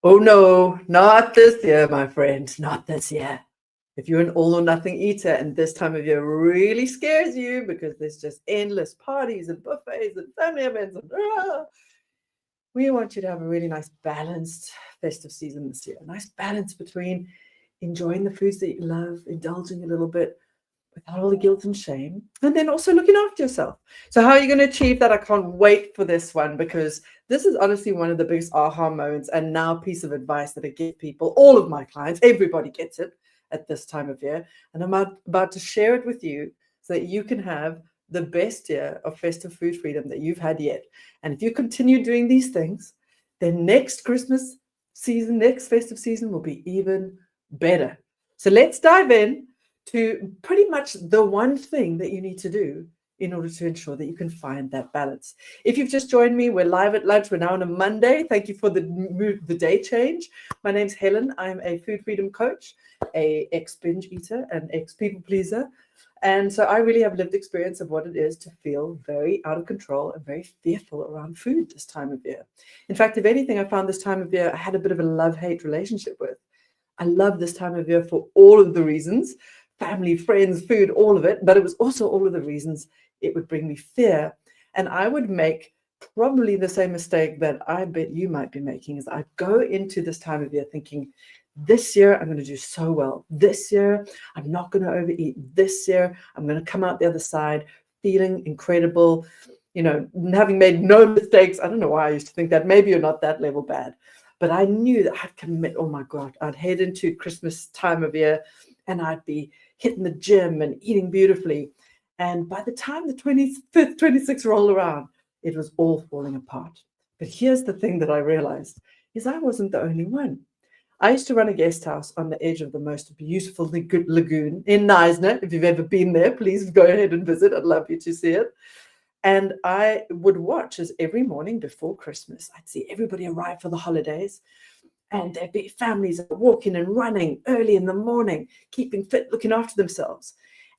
Oh no, not this year, my friend, not this year. If you're an all or nothing eater and this time of year really scares you because there's just endless parties and buffets and family events, and we want you to have a really nice balanced festive season this year. A nice balance between enjoying the foods that you love, indulging a little bit without all the guilt and shame, and then also looking after yourself. So how are you going to achieve that? I can't wait for this one, because this is honestly one of the biggest aha moments and now piece of advice that I give people, all of my clients, everybody gets it at this time of year. And I'm about to share it with you so that you can have the best year of festive food freedom that you've had yet. And if you continue doing these things, then next Christmas season, next festive season will be even better. So let's dive in to pretty much the one thing that you need to do in order to ensure that you can find that balance. If you've just joined me, we're live at lunch. We're now on a Monday. Thank you for the day change. My name's Helen. I'm a food freedom coach, a ex-binge eater, and ex-people pleaser. And so I really have lived experience of what it is to feel very out of control and very fearful around food this time of year. In fact, if anything, I found this time of year I had a bit of a love-hate relationship with. I love this time of year for all of the reasons. Family, friends, food, all of it. But it was also all of the reasons it would bring me fear. And I would make probably the same mistake that I bet you might be making, is I'd go into this time of year thinking, this year I'm going to do so well. This year I'm not going to overeat. This year I'm going to come out the other side feeling incredible, having made no mistakes. I don't know why I used to think that. Maybe you're not that level bad. But I knew that I'd commit, oh my God, I'd head into Christmas time of year and I'd be hitting the gym and eating beautifully. And by the time the 25th, 26th rolled around, it was all falling apart. But here's the thing that I realized, is I wasn't the only one. I used to run a guest house on the edge of the most beautiful lagoon in Neisner. If you've ever been there, please go ahead and visit. I'd love you to see it. And I would watch as every morning before Christmas, I'd see everybody arrive for the holidays. And there'd be families walking and running early in the morning, keeping fit, looking after themselves.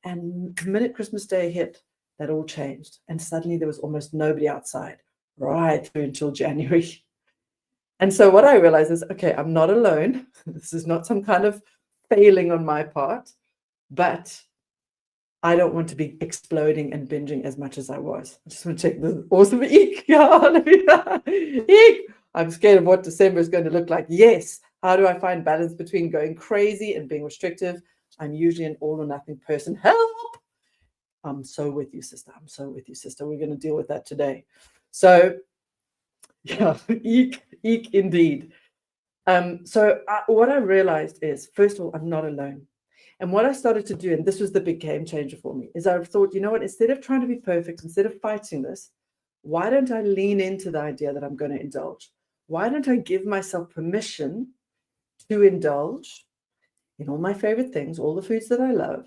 And the minute Christmas Day hit, that all changed. And suddenly there was almost nobody outside, right through until January. And so what I realized is, okay, I'm not alone. This is not some kind of failing on my part, but I don't want to be exploding and binging as much as I was. I just want to take the awesome eek. Eek. I'm scared of what December is going to look like. Yes. How do I find balance between going crazy and being restrictive? I'm usually an all or nothing person. Help! I'm so with you, sister. I'm so with you, sister. We're going to deal with that today. So, yeah, eek indeed. What I realized is, first of all, I'm not alone. And what I started to do, and this was the big game changer for me, is I thought, you know what, instead of trying to be perfect, instead of fighting this, why don't I lean into the idea that I'm going to indulge? Why don't I give myself permission to indulge in all my favorite things, all the foods that I love?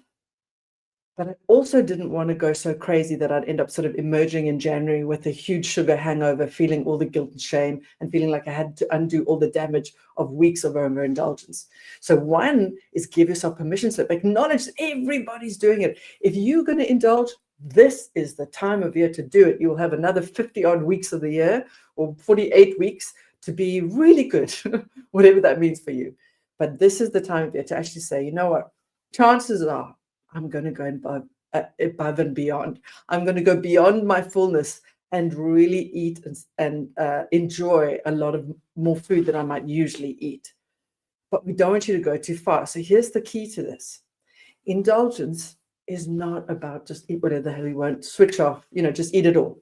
But I also didn't want to go so crazy that I'd end up sort of emerging in January with a huge sugar hangover, feeling all the guilt and shame, and feeling like I had to undo all the damage of weeks of overindulgence. So one is give yourself permission slip. Acknowledge that everybody's doing it. If you're going to indulge, this is the time of year to do it. You'll have another 50-odd weeks of the year, or 48 weeks, to be really good, whatever that means for you. But this is the time of year to actually say, you know what, chances are, I'm going to go above and beyond. I'm going to go beyond my fullness and really eat and enjoy a lot of more food than I might usually eat. But we don't want you to go too far. So here's the key to this. Indulgence is not about just eat whatever the hell you want, switch off, just eat it all.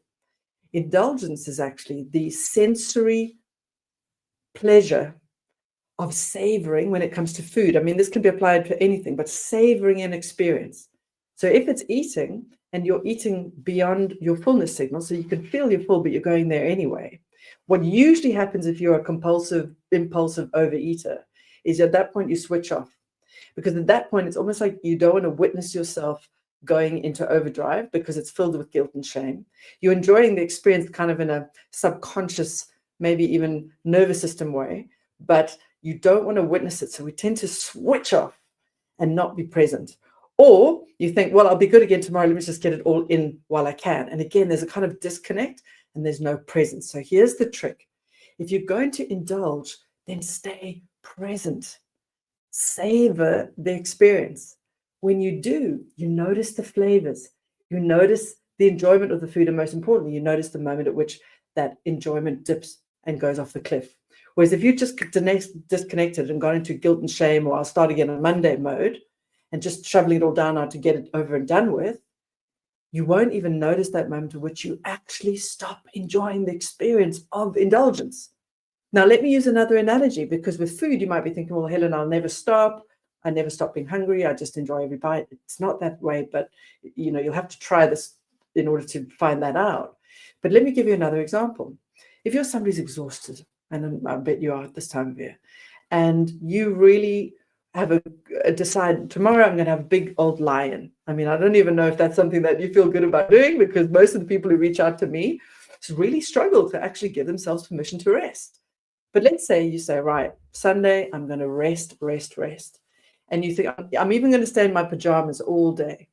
Indulgence is actually the sensory pleasure of savoring when it comes to food. I mean, this can be applied to anything, but savoring an experience. So if it's eating and you're eating beyond your fullness signal, so you can feel you're full, but you're going there anyway. What usually happens if you're a compulsive, impulsive overeater is at that point you switch off. Because at that point, it's almost like you don't want to witness yourself going into overdrive because it's filled with guilt and shame. You're enjoying the experience kind of in a subconscious, maybe even nervous system way, but you don't want to witness it. So we tend to switch off and not be present. Or you think, well, I'll be good again tomorrow. Let me just get it all in while I can. And again, there's a kind of disconnect and there's no presence. So here's the trick. If you're going to indulge, then stay present. Savor the experience. When you do, you notice the flavors, you notice the enjoyment of the food, and most importantly, you notice the moment at which that enjoyment dips and goes off the cliff. Whereas if you just disconnected and got into guilt and shame, or I'll start again on Monday mode, and just shoveling it all down now to get it over and done with, you won't even notice that moment at which you actually stop enjoying the experience of indulgence. Now, let me use another analogy, because with food, you might be thinking, well, Helen, I'll never stop. I never stop being hungry. I just enjoy every bite. It's not that way, but you'll have to try this in order to find that out. But let me give you another example. If you're somebody who's exhausted, and I bet you are at this time of year, and you really have a decide, tomorrow I'm going to have a big old lion. I mean, I don't even know if that's something that you feel good about doing, because most of the people who reach out to me really struggle to actually give themselves permission to rest. But let's say you say, right, Sunday, I'm going to rest. And you think, I'm even going to stay in my pajamas all day.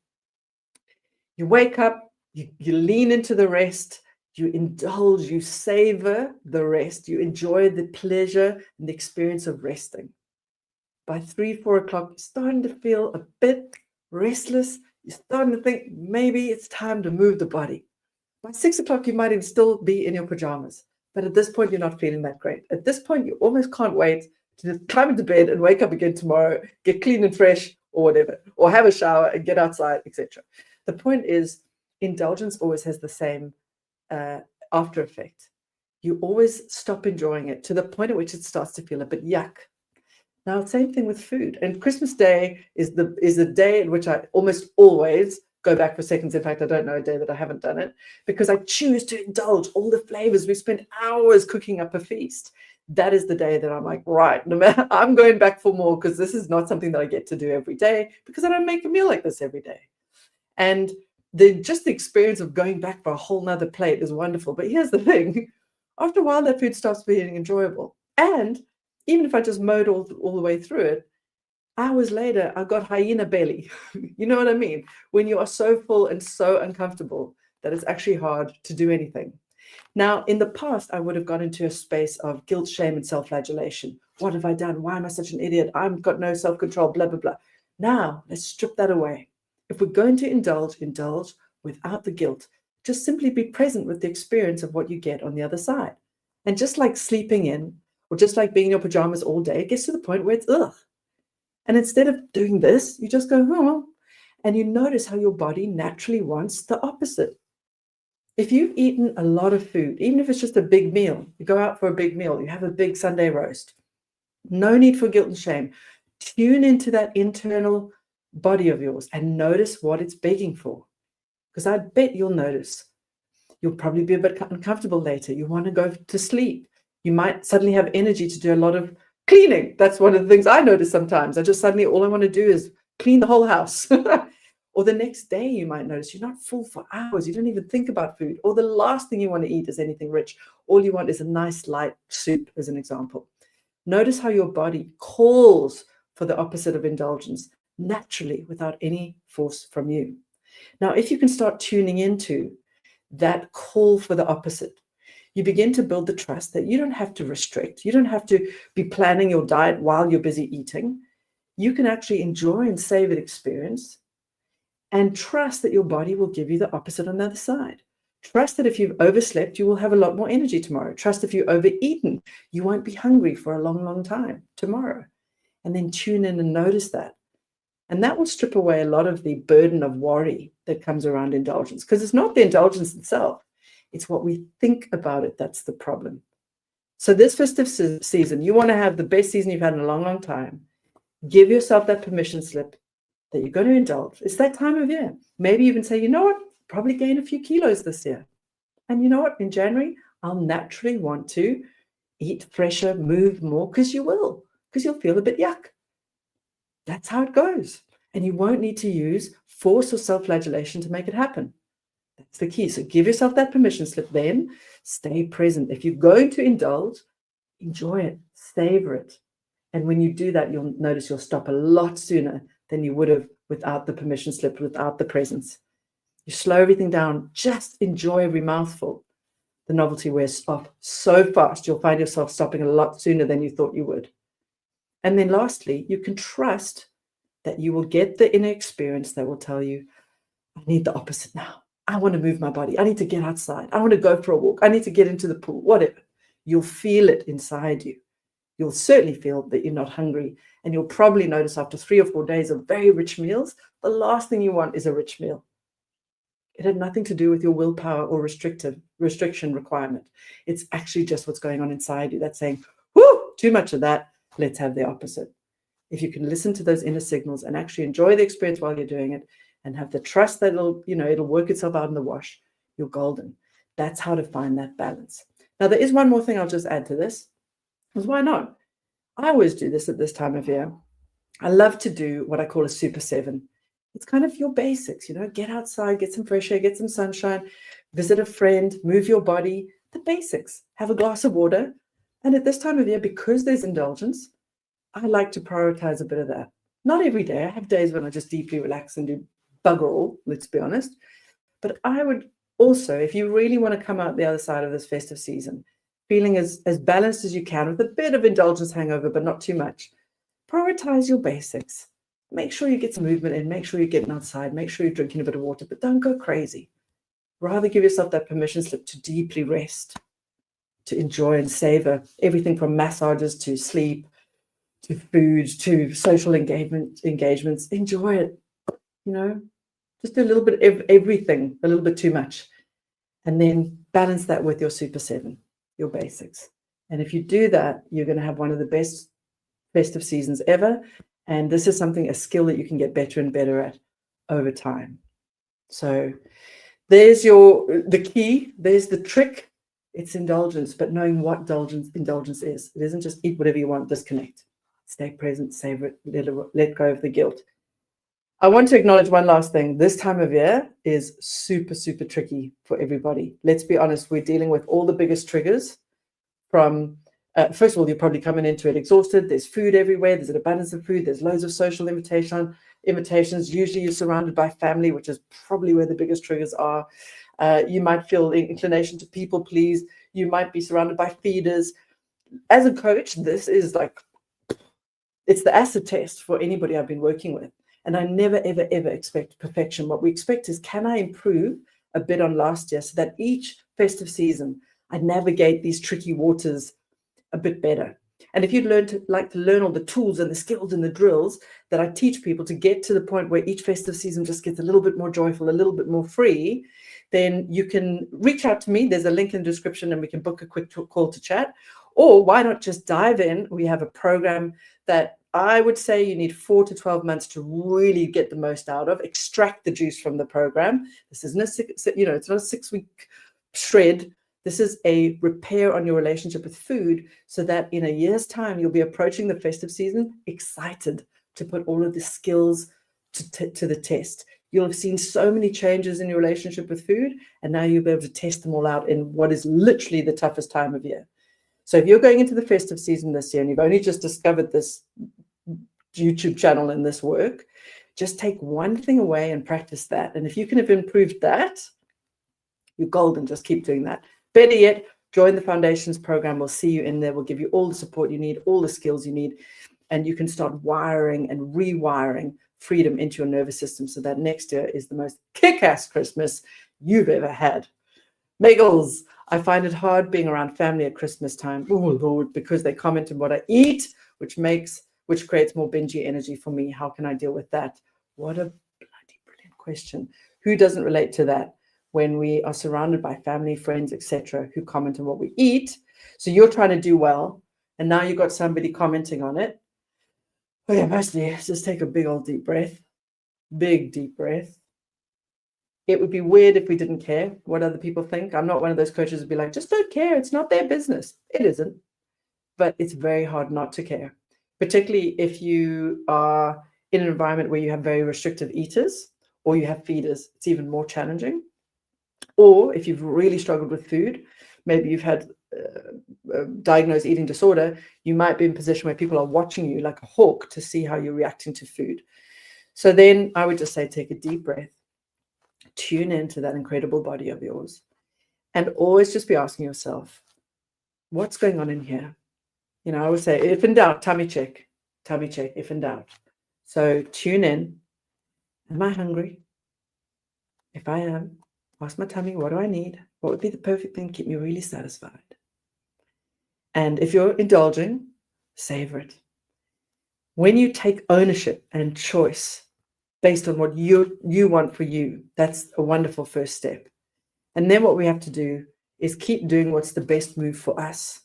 You wake up, you lean into the rest, you indulge, you savor the rest, you enjoy the pleasure and the experience of resting. By 3, 4 o'clock, you're starting to feel a bit restless. You're starting to think maybe it's time to move the body. By 6 o'clock, you might even still be in your pajamas. But at this point, you're not feeling that great. At this point, you almost can't wait to just climb into bed and wake up again tomorrow, get clean and fresh or whatever, or have a shower and get outside, etc. The point is, indulgence always has the same after effect. You always stop enjoying it to the point at which it starts to feel a bit yuck. Now, same thing with food. And Christmas Day is the day in which I almost always go back for seconds. In fact, I don't know a day that I haven't done it, because I choose to indulge all the flavors. We spent hours cooking up a feast. That is the day that I'm like, right, no matter, I'm going back for more, because this is not something that I get to do every day, because I don't make a meal like this every day. And just the experience of going back for a whole nother plate is wonderful. But here's the thing. After a while, that food stops being enjoyable. And even if I just mowed all the way through it, hours later, I got hyena belly. You know what I mean? When you are so full and so uncomfortable that it's actually hard to do anything. Now, in the past, I would have got into a space of guilt, shame, and self-flagellation. What have I done? Why am I such an idiot? I've got no self-control, blah, blah, blah. Now, let's strip that away. If we're going to indulge without the guilt. Just simply be present with the experience of what you get on the other side. And just like sleeping in, or just like being in your pajamas all day, it gets to the point where it's ugh. And instead of doing this, you just go, oh, and you notice how your body naturally wants the opposite. If you've eaten a lot of food, even if it's just a big meal, you go out for a big meal, you have a big Sunday roast, no need for guilt and shame. Tune into that internal body of yours and notice what it's begging for. Because I bet you'll notice. You'll probably be a bit uncomfortable later. You want to go to sleep. You might suddenly have energy to do a lot of cleaning. That's one of the things I notice sometimes. I just suddenly, all I want to do is clean the whole house. Or the next day you might notice you're not full for hours. You don't even think about food. Or the last thing you want to eat is anything rich. All you want is a nice light soup, as an example. Notice how your body calls for the opposite of indulgence naturally without any force from you. Now, if you can start tuning into that call for the opposite, you begin to build the trust that you don't have to restrict. You don't have to be planning your diet while you're busy eating. You can actually enjoy and savor the experience and trust that your body will give you the opposite on the other side. Trust that if you've overslept, you will have a lot more energy tomorrow. Trust if you've overeaten, you won't be hungry for a long, long time tomorrow. And then tune in and notice that. And that will strip away a lot of the burden of worry that comes around indulgence, because it's not the indulgence itself. It's what we think about it that's the problem. So this festive season, you want to have the best season you've had in a long, long time. Give yourself that permission slip that you're going to indulge. It's that time of year. Maybe even say, you know what, probably gain a few kilos this year. And you know what, in January, I'll naturally want to eat fresher, move more, because you'll feel a bit yuck. That's how it goes. And you won't need to use force or self-flagellation to make it happen. That's the key. So give yourself that permission slip, then stay present. If you're going to indulge, enjoy it, savor it. And when you do that, you'll notice you'll stop a lot sooner than you would have without the permission slip, without the presence. You slow everything down, just enjoy every mouthful. the novelty wears off so fast. You'll find yourself stopping a lot sooner than you thought you would. And then lastly, you can trust that you will get the inner experience that will tell you, I need the opposite now. I want to move my body. I need to get outside. I want to go for a walk. I need to get into the pool, whatever. You'll feel it inside you. You'll certainly feel that you're not hungry. And you'll probably notice after 3 or 4 days of very rich meals, the last thing you want is a rich meal. It had nothing to do with your willpower or restriction requirement. It's actually just what's going on inside you that's saying, whoo, too much of that. Let's have the opposite. If you can listen to those inner signals and actually enjoy the experience while you're doing it and have the trust that it'll work itself out in the wash, you're golden. That's how to find that balance. Now, there is one more thing I'll just add to this, because why not? I always do this at this time of year. I love to do what I call a Super 7. It's kind of your basics, get outside, get some fresh air, get some sunshine, visit a friend, move your body, the basics, have a glass of water. And at this time of year, because there's indulgence, I like to prioritize a bit of that. Not every day. I have days when I just deeply relax and do bugger all, let's be honest. But I would also, if you really want to come out the other side of this festive season, feeling as balanced as you can with a bit of indulgence hangover, but not too much, prioritize your basics. Make sure you get some movement in, make sure you're getting outside, make sure you're drinking a bit of water, but don't go crazy. Rather give yourself that permission slip to deeply rest, to enjoy and savor everything from massages to sleep, to food, to social engagements. Enjoy it, just do a little bit of everything, a little bit too much. And then balance that with your Super 7, your basics. And if you do that, you're going to have one of the best festive seasons ever. And this is a skill that you can get better and better at over time. So there's the key, there's the trick. It's indulgence, but knowing what indulgence is. It isn't just eat whatever you want, disconnect. Stay present, savor it, let go of the guilt. I want to acknowledge one last thing. This time of year is super, super tricky for everybody. Let's be honest, we're dealing with all the biggest triggers from, first of all, you're probably coming into it exhausted. There's food everywhere. There's an abundance of food. There's loads of social invitations. Usually you're surrounded by family, which is probably where the biggest triggers are. You might feel the inclination to people please. You might be surrounded by feeders. As a coach, this is it's the acid test for anybody I've been working with. And I never, ever, ever expect perfection. What we expect is, can I improve a bit on last year so that each festive season I navigate these tricky waters a bit better? And if you'd like to learn all the tools and the skills and the drills that I teach people to get to the point where each festive season just gets a little bit more joyful, a little bit more free, then you can reach out to me. There's a link in the description and we can book a quick call to chat. Or why not just dive in? We have a program that I would say you need 4 to 12 months to really get the most out of, extract the juice from the program. This isn't it's not a 6-week shred. This is a repair on your relationship with food so that in a year's time, you'll be approaching the festive season excited to put all of the skills to the test. You'll have seen so many changes in your relationship with food, and now you'll be able to test them all out in what is literally the toughest time of year. So if you're going into the festive season this year and you've only just discovered this YouTube channel and this work, just take one thing away and practice that. And if you can have improved that, you're golden. Just keep doing that. Better yet, join the Foundations program. We'll see you in there. We'll give you all the support you need, all the skills you need, and you can start wiring and rewiring freedom into your nervous system so that next year is the most kick-ass Christmas you've ever had. Megals, I find it hard being around family at Christmas time. Oh, Lord, because they comment on what I eat, which creates more bingey energy for me. How can I deal with that? What a bloody brilliant question. Who doesn't relate to that when we are surrounded by family, friends, etc., who comment on what we eat? So you're trying to do well, and now you've got somebody commenting on it. Oh yeah, mostly just take a big old deep breath. Big deep breath. It would be weird if we didn't care what other people think. I'm not one of those coaches who'd be like, just don't care. It's not their business. It isn't. But it's very hard not to care, particularly if you are in an environment where you have very restrictive eaters or you have feeders. It's even more challenging. Or if you've really struggled with food, maybe you've had a diagnosed eating disorder, you might be in a position where people are watching you like a hawk to see how you're reacting to food. So then I would just say, take a deep breath. Tune into that incredible body of yours And always just be asking yourself, what's going on in here? You know, I always say, if in doubt, tummy check, if in doubt. So tune in. Am I hungry? If I am, ask my tummy, what do I need? What would be the perfect thing to keep me really satisfied? And if you're indulging, savor it. When you take ownership and choice based on what you want for you, that's a wonderful first step. And then what we have to do is keep doing what's the best move for us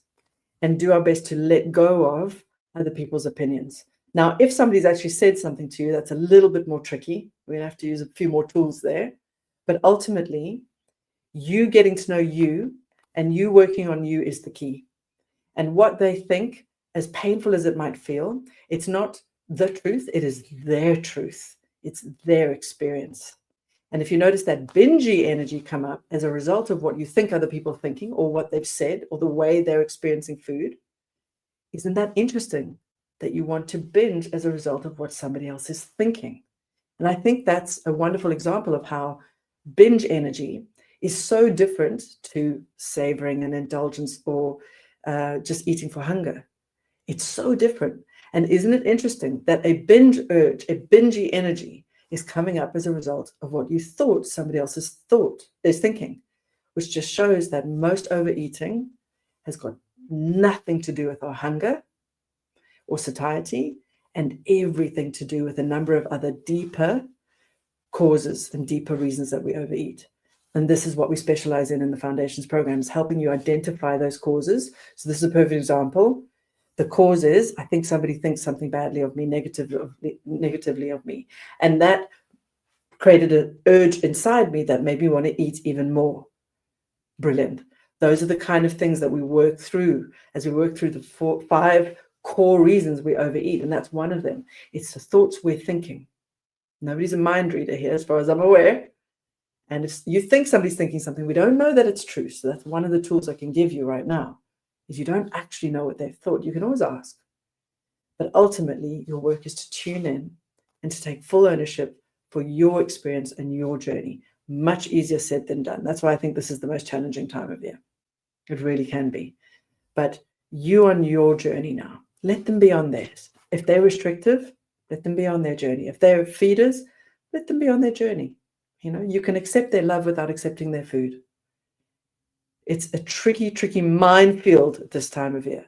and do our best to let go of other people's opinions. Now, if somebody's actually said something to you, that's a little bit more tricky. We're going to have to use a few more tools there. But ultimately, you getting to know you and you working on you is the key. And what they think, as painful as it might feel, it's not the truth, it is their truth. It's their experience. And if you notice that bingy energy come up as a result of what you think other people are thinking or what they've said or the way they're experiencing food, isn't that interesting that you want to binge as a result of what somebody else is thinking? And I think that's a wonderful example of how binge energy is so different to savoring and indulgence or just eating for hunger. It's so different. And isn't it interesting that a binge urge, a bingy energy is coming up as a result of what you thought somebody else is thinking, which just shows that most overeating has got nothing to do with our hunger or satiety and everything to do with a number of other deeper causes and deeper reasons that we overeat. And this is what we specialize in the Foundations program, is helping you identify those causes. So this is a perfect example. The cause is, I think somebody thinks something badly of me, negatively of me. And that created an urge inside me that made me want to eat even more. Brilliant. Those are the kind of things that we work through as we work through the 5 core reasons we overeat. And that's one of them. It's the thoughts we're thinking. Nobody's a mind reader here, as far as I'm aware. And if you think somebody's thinking something, we don't know that it's true. So that's one of the tools I can give you right now, is you don't actually know what they've thought. You can always ask. But ultimately, your work is to tune in and to take full ownership for your experience and your journey. Much easier said than done. That's why I think this is the most challenging time of year. It really can be. But you on your journey now. Let them be on theirs. If they're restrictive, let them be on their journey. If they're feeders, let them be on their journey. You know, you can accept their love without accepting their food. It's a tricky, tricky minefield at this time of year.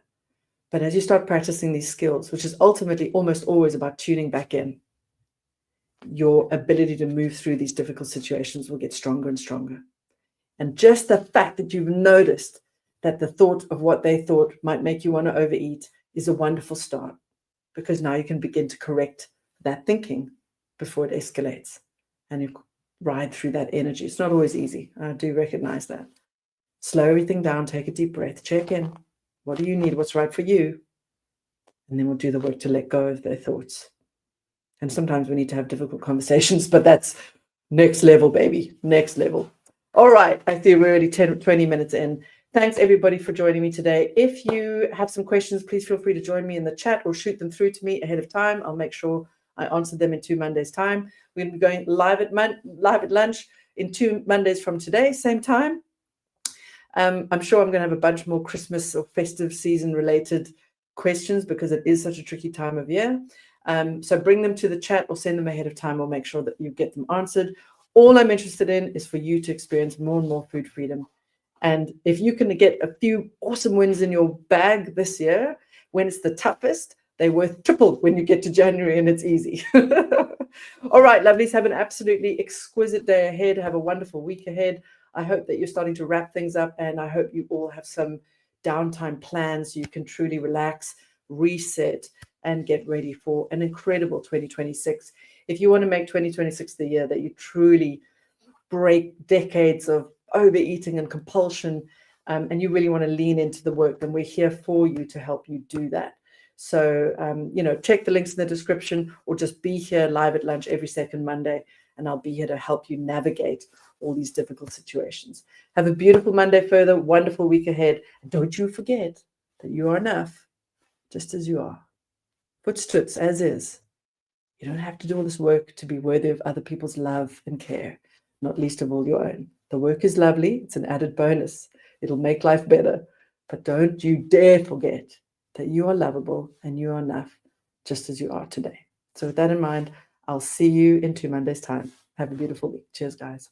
But as you start practicing these skills, which is ultimately almost always about tuning back in, your ability to move through these difficult situations will get stronger and stronger. And just the fact that you've noticed that the thought of what they thought might make you want to overeat is a wonderful start, because now you can begin to correct that thinking before it escalates and you ride through that energy. It's not always easy. I do recognize that. Slow everything down, take a deep breath, check in. What do you need? What's right for you? And then we'll do the work to let go of their thoughts. And sometimes we need to have difficult conversations, but that's next level, baby, next level. All right, I see we're already 20 minutes in. Thanks, everybody, for joining me today. If you have some questions, please feel free to join me in the chat or shoot them through to me ahead of time. I'll make sure I answer them in 2 Mondays' time. We're going to be going live at lunch in 2 Mondays from today, same time. I'm sure I'm going to have a bunch more Christmas or festive season related questions because it is such a tricky time of year. So bring them to the chat or send them ahead of time. We'll make sure that you get them answered. All I'm interested in is for you to experience more and more food freedom. And if you can get a few awesome wins in your bag this year, when it's the toughest, they're worth triple when you get to January and it's easy. All right, lovelies, have an absolutely exquisite day ahead. Have a wonderful week ahead. I hope that you're starting to wrap things up, and I hope you all have some downtime plans so you can truly relax, reset, and get ready for an incredible 2026. If you want to make 2026 the year that you truly break decades of overeating and compulsion, and you really want to lean into the work, then we're here for you to help you do that. So, check the links in the description or just be here live at lunch every second Monday, and I'll be here to help you navigate all these difficult situations. Have a beautiful Monday further, wonderful week ahead. And don't you forget that you are enough just as you are. Footstoots as is. You don't have to do all this work to be worthy of other people's love and care, not least of all your own. The work is lovely. It's an added bonus. It'll make life better. But don't you dare forget that you are lovable and you are enough just as you are today. So with that in mind, I'll see you in 2 Mondays' time. Have a beautiful week. Cheers, guys.